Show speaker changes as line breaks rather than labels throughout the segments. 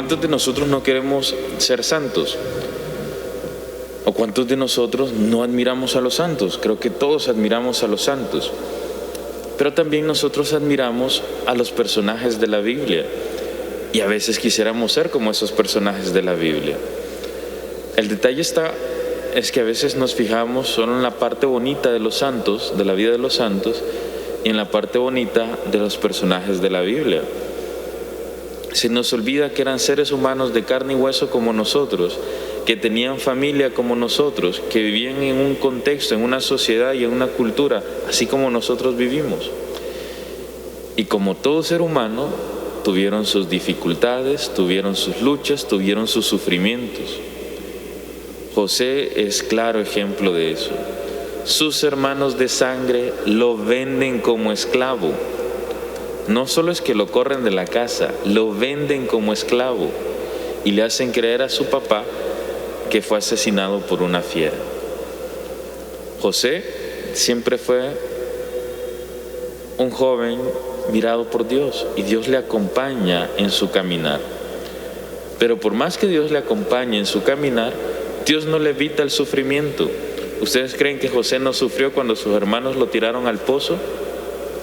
¿cuántos de nosotros no queremos ser santos? ¿O cuántos de nosotros no admiramos a los santos? Creo que todos admiramos a los santos. Pero también nosotros admiramos a los personajes de la Biblia. Y a veces quisiéramos ser como esos personajes de la Biblia. El detalle es que a veces nos fijamos solo en la parte bonita de los santos, de la vida de los santos, y en la parte bonita de los personajes de la Biblia. Se nos olvida que eran seres humanos de carne y hueso como nosotros, que tenían familia como nosotros, que vivían en un contexto, en una sociedad y en una cultura, así como nosotros vivimos. Y como todo ser humano, tuvieron sus dificultades, tuvieron sus luchas, tuvieron sus sufrimientos. José es claro ejemplo de eso. Sus hermanos de sangre lo venden como esclavo. No solo es que lo corren de la casa, lo venden como esclavo y le hacen creer a su papá que fue asesinado por una fiera. José siempre fue un joven mirado por Dios y Dios le acompaña en su caminar. Pero por más que Dios le acompañe en su caminar, Dios no le evita el sufrimiento. ¿Ustedes creen que José no sufrió cuando sus hermanos lo tiraron al pozo?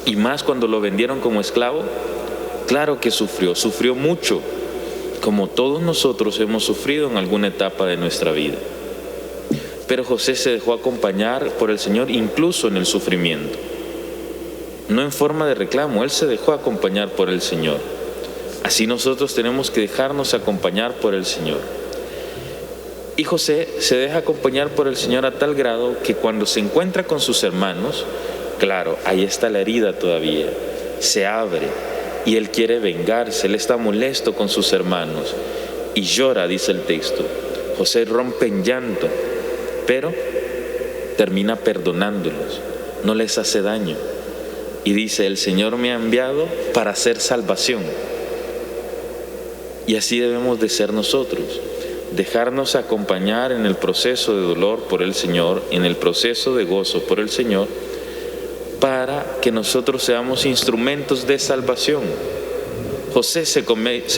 Y más cuando lo vendieron como esclavo. Claro que sufrió mucho, como todos nosotros hemos sufrido en alguna etapa de nuestra vida. Pero José se dejó acompañar por el Señor incluso en el sufrimiento. No en forma de reclamo, él se dejó acompañar por el Señor. Así nosotros tenemos que dejarnos acompañar por el Señor. Y José se deja acompañar por el Señor a tal grado que cuando se encuentra con sus hermanos, claro, ahí está la herida todavía, se abre y él quiere vengarse, él está molesto con sus hermanos y llora, dice el texto. José rompe en llanto, pero termina perdonándolos, no les hace daño. Y dice, el Señor me ha enviado para hacer salvación. Y así debemos de ser nosotros. Dejarnos acompañar en el proceso de dolor por el Señor, en el proceso de gozo por el Señor, para que nosotros seamos instrumentos de salvación. José se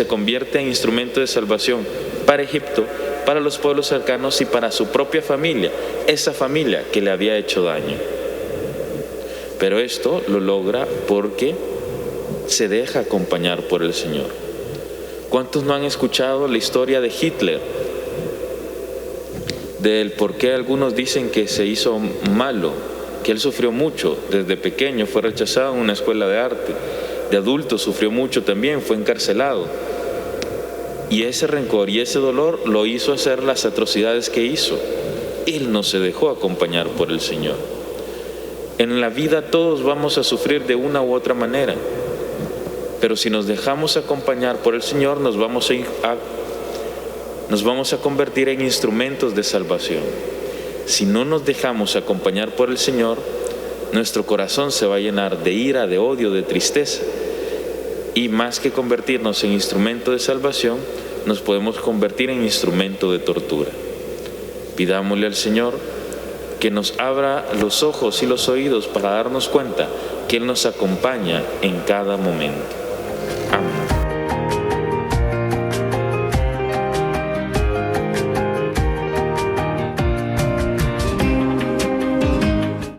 convierte en instrumento de salvación para Egipto, para los pueblos cercanos y para su propia familia, esa familia que le había hecho daño. Pero esto lo logra porque se deja acompañar por el Señor. ¿Cuántos no han escuchado la historia de Hitler? Del por qué algunos dicen que se hizo malo, que él sufrió mucho desde pequeño, fue rechazado en una escuela de arte. De adulto sufrió mucho también, fue encarcelado. Y ese rencor y ese dolor lo hizo hacer las atrocidades que hizo. Él no se dejó acompañar por el Señor. En la vida todos vamos a sufrir de una u otra manera. Pero si nos dejamos acompañar por el Señor, nos vamos a convertir en instrumentos de salvación. Si no nos dejamos acompañar por el Señor, nuestro corazón se va a llenar de ira, de odio, de tristeza. Y más que convertirnos en instrumento de salvación, nos podemos convertir en instrumento de tortura. Pidámosle al Señor que nos abra los ojos y los oídos para darnos cuenta que Él nos acompaña en cada momento. Amén.